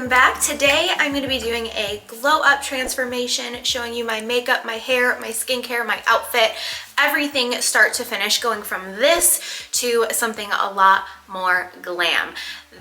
welcome back. Today I'm going to be doing a glow up transformation, showing you my makeup, my hair, my skincare, my outfit, everything start to finish, going from this to something a lot more glam.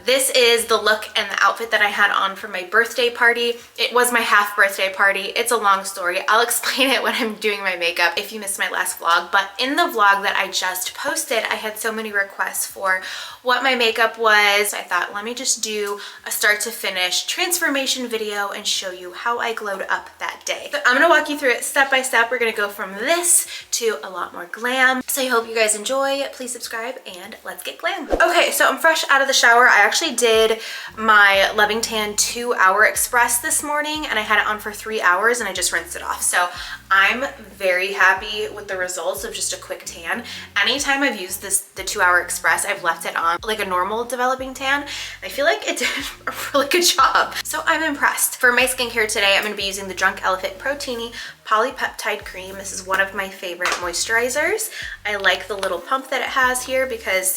This is the look and the outfit that I had on for my birthday party. It was my half birthday party. It's a long story. I'll explain it when I'm doing my makeup if you missed my last vlog. But in the vlog that I just posted, I had so many requests for what my makeup was. I thought, let me just do a start to finish transformation video and show you how I glowed up that day. So I'm gonna walk you through it step by step. We're gonna go from this to a lot more glam. So I hope you guys enjoy. Please subscribe and let's get glam. Okay, so I'm fresh out of the shower. I actually did my Loving Tan 2-hour express this morning and I had it on for 3 hours and I just rinsed it off. So I'm very happy with the results of just a quick tan. Anytime I've used the 2-hour express, I've left it on like a normal developing tan. I feel like it did a really good job. So I'm impressed. For my skincare today, I'm gonna be using the Drunk Elephant Pro-Tini Polypeptide Cream. This is one of my favorite moisturizers. I like the little pump that it has here because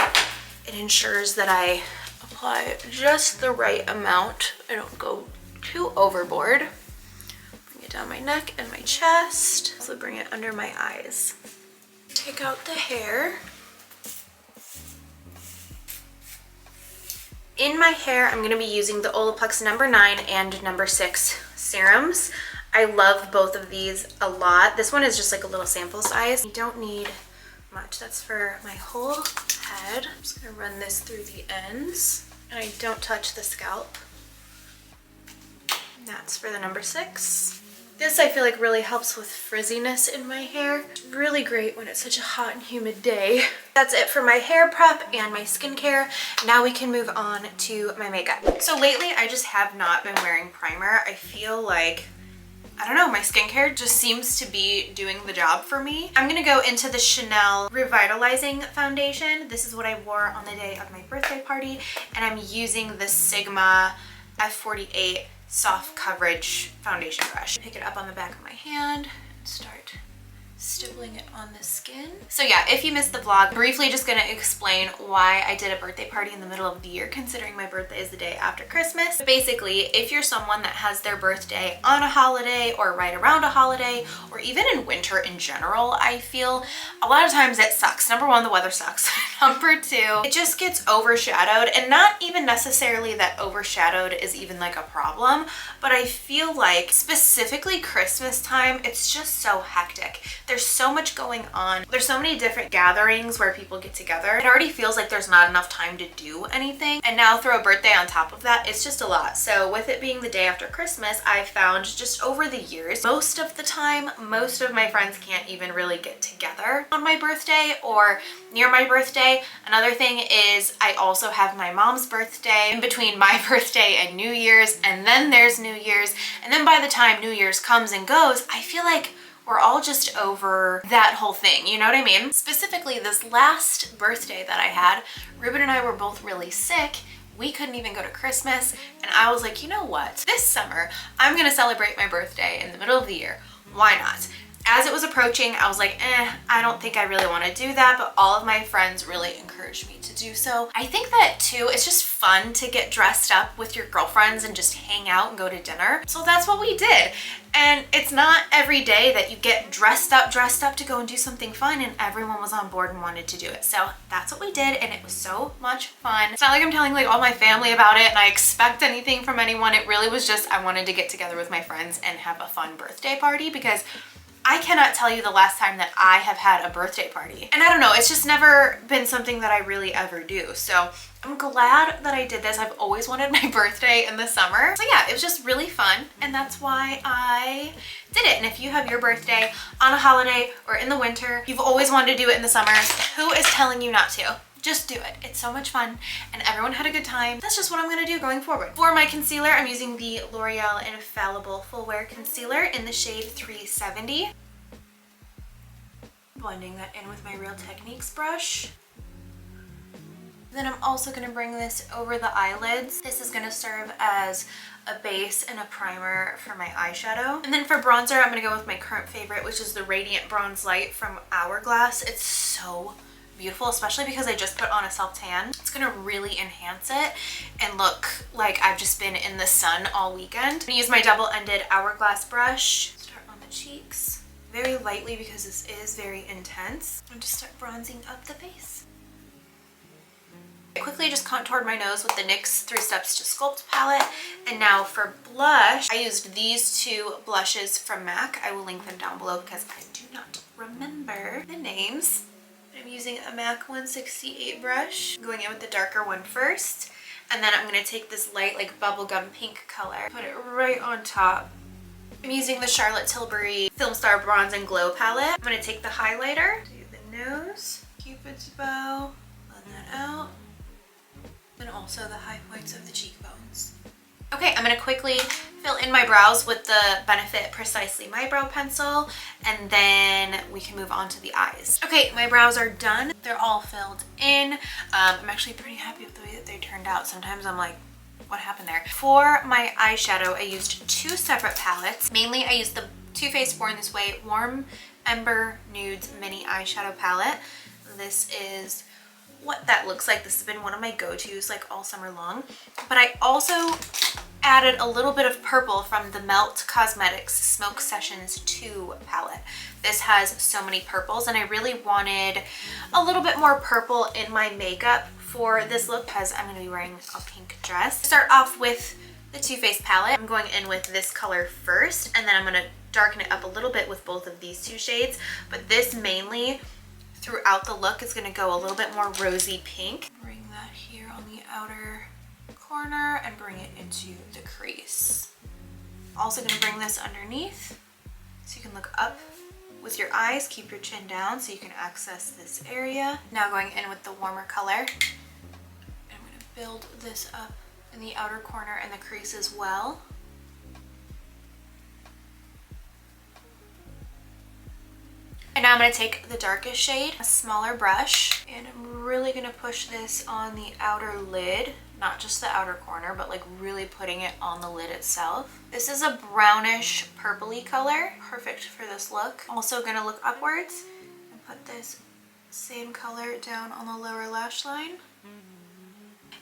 it ensures that I apply just the right amount. I don't go too overboard. Bring it down my neck and my chest. Also bring it under my eyes. Take out the hair. In my hair, I'm gonna be using the Olaplex number 9 and number 6 serums. I love both of these a lot. This one is just like a little sample size. You don't need much. That's for my whole head. I'm just gonna run this through the ends. And I don't touch the scalp. And that's for the number 6. This I feel like really helps with frizziness in my hair. It's really great when it's such a hot and humid day. That's it for my hair prep and my skincare. Now we can move on to my makeup. So lately I just have not been wearing primer. I feel like, I don't know, my skincare just seems to be doing the job for me. I'm gonna go into the Chanel Revitalizing Foundation. This is what I wore on the day of my birthday party, and I'm using the Sigma F48 Soft Coverage Foundation Brush. Pick it up on the back of my hand and start stippling it on the skin. So yeah, if you missed the vlog, briefly just gonna explain why I did a birthday party in the middle of the year, considering my birthday is the day after Christmas. But basically, if you're someone that has their birthday on a holiday or right around a holiday, or even in winter in general, I feel a lot of times it sucks. Number one, the weather sucks. Number two, it just gets overshadowed, and not even necessarily that overshadowed is even like a problem, but I feel like specifically Christmas time, it's just so hectic. There's so much going on. There's so many different gatherings where people get together. It already feels like there's not enough time to do anything. And now throw a birthday on top of that, it's just a lot. So with it being the day after Christmas, I've found just over the years, most of the time, most of my friends can't even really get together on my birthday or near my birthday. Another thing is I also have my mom's birthday in between my birthday and New Year's, and then there's New Year's. And then by the time New Year's comes and goes, I feel like we're all just over that whole thing, you know what I mean? Specifically, this last birthday that I had, Ruben and I were both really sick. We couldn't even go to Christmas, and I was like, you know what? This summer, I'm gonna celebrate my birthday in the middle of the year. Why not? As it was approaching, I was like, I don't think I really want to do that, but all of my friends really encouraged me to do so. I think that too, it's just fun to get dressed up with your girlfriends and just hang out and go to dinner. So that's what we did. And it's not every day that you get dressed up to go and do something fun, and everyone was on board and wanted to do it. So that's what we did, and it was so much fun. It's not like I'm telling like all my family about it and I expect anything from anyone. It really was just, I wanted to get together with my friends and have a fun birthday party, because I cannot tell you the last time that I have had a birthday party. And I don't know, it's just never been something that I really ever do. So I'm glad that I did this. I've always wanted my birthday in the summer. So yeah, it was just really fun, and that's why I did it. And if you have your birthday on a holiday or in the winter, you've always wanted to do it in the summer, who is telling you not to? Just do it. It's so much fun and everyone had a good time. That's just what I'm gonna do going forward. For my concealer, I'm using the L'Oreal Infallible Full Wear Concealer in the shade 370. Blending that in with my Real Techniques brush. Then I'm also gonna bring this over the eyelids. This is gonna serve as a base and a primer for my eyeshadow. And then for bronzer, I'm gonna go with my current favorite, which is the Radiant Bronze Light from Hourglass. It's so beautiful, especially because I just put on a self tan. It's gonna really enhance it and look like I've just been in the sun all weekend. I'm gonna use my double-ended hourglass brush. Start on the cheeks very lightly because this is very intense, and just start bronzing up the face. I quickly just contoured my nose with the NYX 3 Steps to Sculpt palette. And now for blush, I used these two blushes from MAC. I will link them down below because I do not remember the names. I'm using a MAC 168 brush. I'm going in with the darker one first. And then I'm going to take this light like bubblegum pink color, put it right on top. I'm using the Charlotte Tilbury Film Star Bronze and Glow palette. I'm going to take the highlighter, do the nose, Cupid's bow, blend that out, and also the high points of the cheekbones. Okay, I'm going to quickly fill in my brows with the Benefit Precisely My Brow Pencil, and then we can move on to the eyes. Okay, my brows are done. They're all filled in. I'm actually pretty happy with the way that they turned out. Sometimes I'm like, what happened there? For my eyeshadow, I used two separate palettes. Mainly, I used the Too Faced Born This Way Warm Ember Nudes Mini Eyeshadow Palette. This is what that looks like. This has been one of my go-tos like all summer long. But I also added a little bit of purple from the Melt Cosmetics Smoke Sessions 2 palette. This has so many purples, and I really wanted a little bit more purple in my makeup for this look because I'm going to be wearing a pink dress. Start off with the Too Faced palette. I'm going in with this color first, and then I'm going to darken it up a little bit with both of these two shades. But this mainly throughout the look is going to go a little bit more rosy pink. Bring that here on the outer corner and bring it into the crease. Also going to bring this underneath so you can look up with your eyes, keep your chin down so you can access this area. Now going in with the warmer color, and I'm going to build this up in the outer corner and the crease as well. And now I'm going to take the darkest shade, a smaller brush, and I'm really going to push this on the outer lid, not just the outer corner, but like really putting it on the lid itself. This is a brownish purpley color, perfect for this look. Also going to look upwards and put this same color down on the lower lash line.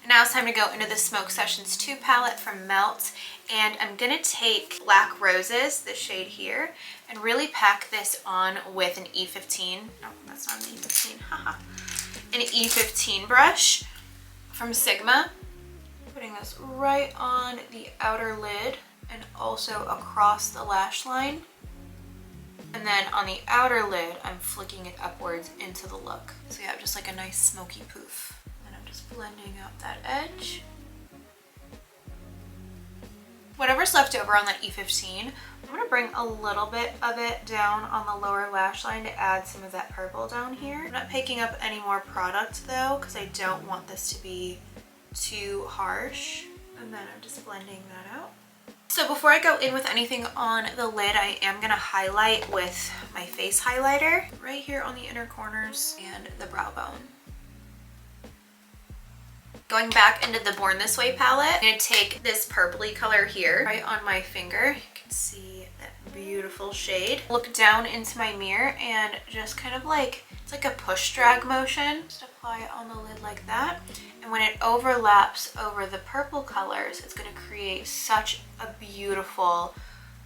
And now it's time to go into the Smoke Sessions 2 palette from Melt, and I'm going to take Black Roses, the shade here, and really pack this on with an E15. No, that's not an E15, haha. An E15 brush from Sigma. Putting this right on the outer lid and also across the lash line. And then on the outer lid, I'm flicking it upwards into the look. So you have just like a nice smoky poof. Blending out that edge. Whatever's left over on that E15, I'm going to bring a little bit of it down on the lower lash line to add some of that purple down here. I'm not picking up any more product though because I don't want this to be too harsh. And then I'm just blending that out. So before I go in with anything on the lid, I am going to highlight with my face highlighter right here on the inner corners and the brow bone. Going back into the Born This Way palette, I'm going to take this purpley color here right on my finger. You can see that beautiful shade. Look down into my mirror and just kind of like, it's like a push drag motion. Just apply it on the lid like that. And when it overlaps over the purple colors, it's going to create such a beautiful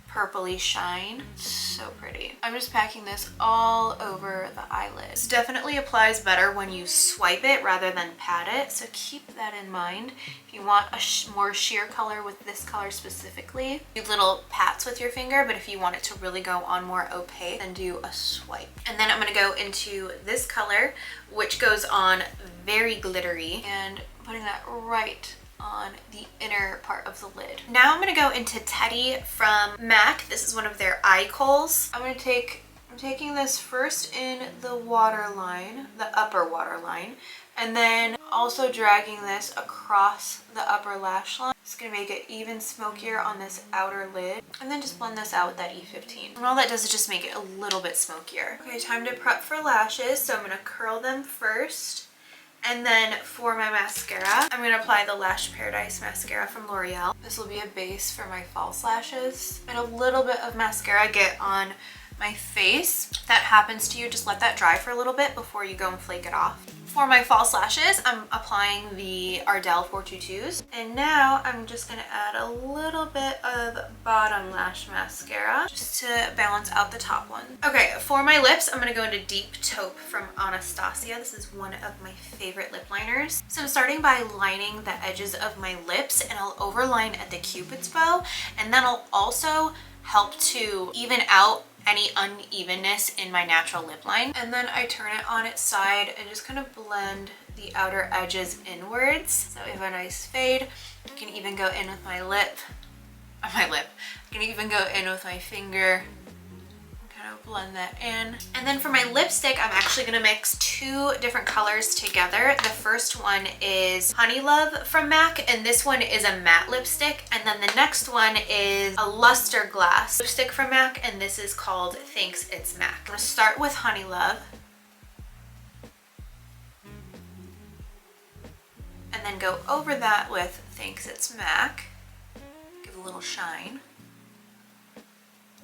purpley shine. So pretty. I'm just packing this all over the eyelid. This definitely applies better when you swipe it rather than pat it, so keep that in mind. If you want a more sheer color with this color specifically, do little pats with your finger, but if you want it to really go on more opaque, then do a swipe. And then I'm going to go into this color, which goes on very glittery, and putting that right on the inner part of the lid. Now I'm going to go into Teddy from MAC. This is one of their eye koals. I'm taking this first in the waterline, the upper waterline, and then also dragging this across the upper lash line. It's going to make it even smokier on this outer lid, and then just blend this out with that E15. And all that does is just make it a little bit smokier. Okay, time to prep for lashes. So I'm going to curl them first. And then for my mascara, I'm going to apply the Lash Paradise mascara from L'Oreal. This will be a base for my false lashes. And a little bit of mascara I get on my face. If that happens to you, just let that dry for a little bit before you go and flake it off. For my false lashes, I'm applying the Ardell 422s. And now I'm just gonna add a little bit of bottom lash mascara just to balance out the top one. Okay, for my lips, I'm gonna go into Deep Taupe from Anastasia. This is one of my favorite lip liners. So I'm starting by lining the edges of my lips, and I'll overline at the Cupid's bow, and then I'll also help to even out any unevenness in my natural lip line. And then I turn it on its side and just kind of blend the outer edges inwards. So we have a nice fade. I can even go in with my lip. I can even go in with my finger. Kind of blend that in. And then for my lipstick, I'm actually gonna mix two different colors together. The first one is Honey Love from MAC, and this one is a matte lipstick. And then the next one is a Luster Glass lipstick from MAC, and this is called Thanks It's MAC. I'm gonna start with Honey Love. And then go over that with Thanks It's MAC. Give a little shine.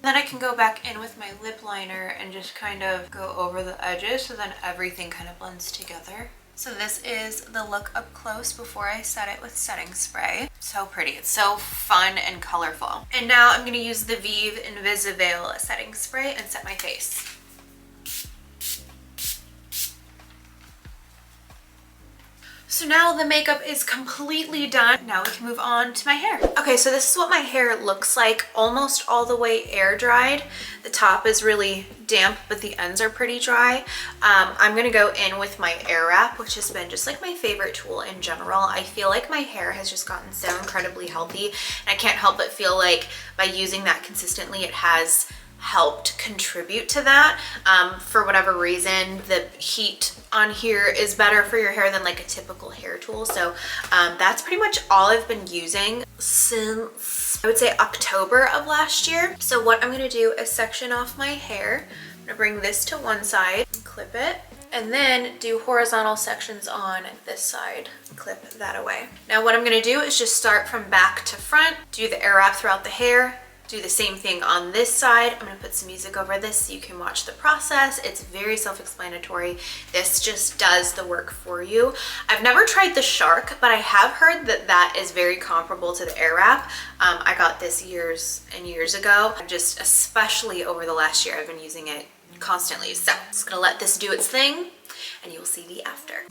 Then I can go back in with my lip liner and just kind of go over the edges so then everything kind of blends together. So this is the look up close before I set it with setting spray. So pretty. It's so fun and colorful. And now I'm going to use the Vive Invisiveil setting spray and set my face. So now the makeup is completely done. Now we can move on to my hair. Okay, so this is what my hair looks like, almost all the way air dried. The top is really damp, but the ends are pretty dry. I'm gonna go in with my air wrap, which has been just like my favorite tool in general. I feel like my hair has just gotten so incredibly healthy, and I can't help but feel like by using that consistently, it has helped contribute to that. For whatever reason, the heat on here is better for your hair than like a typical hair tool. So that's pretty much all I've been using since I would say October of last year. So what I'm gonna do is section off my hair. I'm gonna bring this to one side and clip it, and then do horizontal sections on this side, clip that away. Now what I'm gonna do is just start from back to front, do the air wrap throughout the hair, do the same thing on this side. I'm gonna put some music over this so you can watch the process. It's very self-explanatory. This just does the work for you. I've never tried the Shark, but I have heard that that is very comparable to the air wrap. I got this years and years ago. Just especially over the last year, I've been using it constantly. So I'm just gonna let this do its thing and you'll see the after.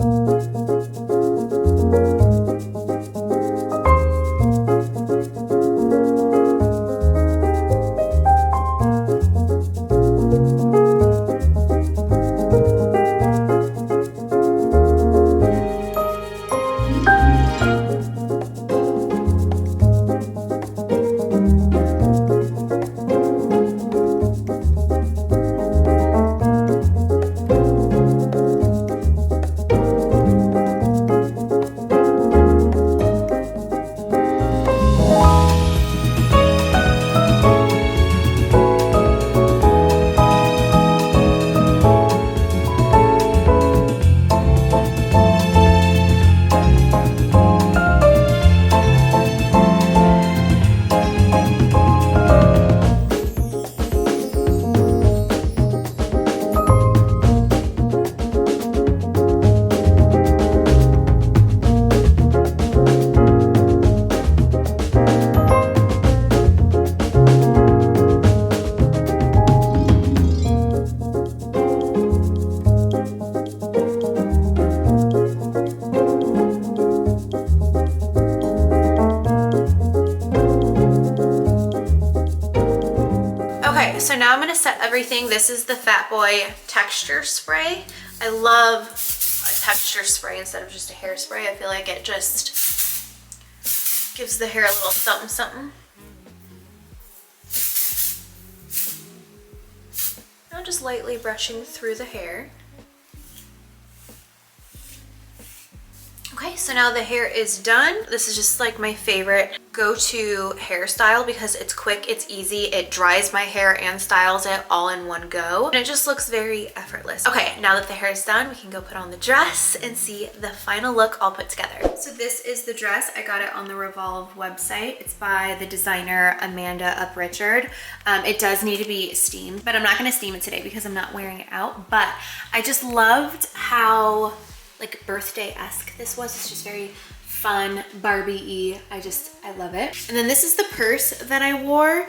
So now I'm going to set everything. This is the Fat Boy texture spray. I love a texture spray instead of just a hairspray. I feel like it just gives the hair a little something something. Now just lightly brushing through the hair. Okay, so now the hair is done. This is just like my favorite go-to hairstyle because it's quick, it's easy, it dries my hair and styles it all in one go, and it just looks very effortless. Okay, now that the hair is done, we can go put on the dress and see the final look all put together. So this is the dress. I got it on the Revolve website. It's by the designer Amanda Uprichard. It does need to be steamed, but I'm not gonna steam it today because I'm not wearing it out, but I just loved how like birthday-esque this was. It's just very fun, Barbie-y. I love it. And then this is the purse that I wore.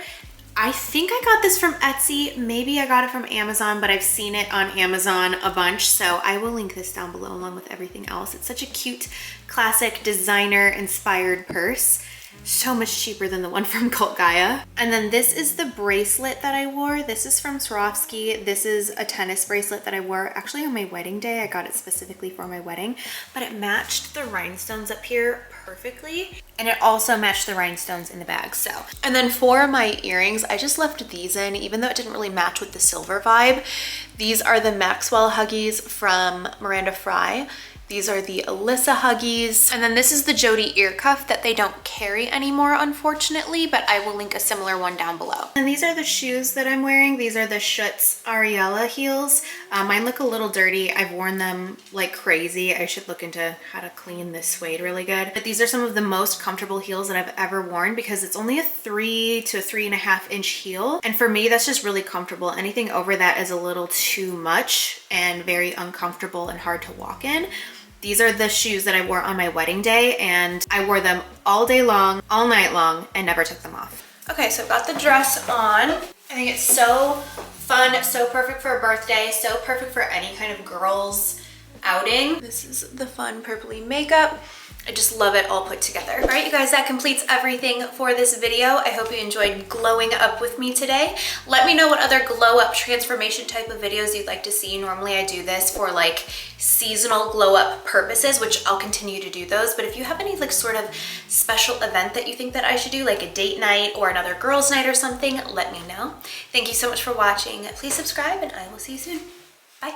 I think I got this from Etsy. Maybe I got it from Amazon, but I've seen it on Amazon a bunch. So I will link this down below along with everything else. It's such a cute, classic designer inspired purse. So much cheaper than the one from Cult Gaia. And then this is the bracelet that I wore. This is from Swarovski. This is a tennis bracelet that I wore actually on my wedding day. I got it specifically for my wedding, but it matched the rhinestones up here perfectly. And it also matched the rhinestones in the bag, so. And then for my earrings, I just left these in, even though it didn't really match with the silver vibe. These are the Maxwell Huggies from Miranda Fry. These are the Alyssa Huggies. And then this is the Jody ear cuff that they don't carry anymore, unfortunately, but I will link a similar one down below. And these are the shoes that I'm wearing. These are the Schutz Ariella heels. Mine look a little dirty. I've worn them like crazy. I should look into how to clean this suede really good. But these are some of the most comfortable heels that I've ever worn because it's only a 3 to 3.5 inch heel. And for me, that's just really comfortable. Anything over that is a little too much and very uncomfortable and hard to walk in. These are the shoes that I wore on my wedding day, and I wore them all day long, all night long, and never took them off. Okay, so I've got the dress on. I think it's so fun, so perfect for a birthday, so perfect for any kind of girls outing. This is the fun purpley makeup. I just love it all put together. All right, you guys, that completes everything for this video. I hope you enjoyed glowing up with me today. Let me know what other glow up transformation type of videos you'd like to see. Normally I do this for like seasonal glow up purposes, which I'll continue to do those. But if you have any like sort of special event that you think that I should do, like a date night or another girls' night or something, let me know. Thank you so much for watching. Please subscribe and I will see you soon. Bye.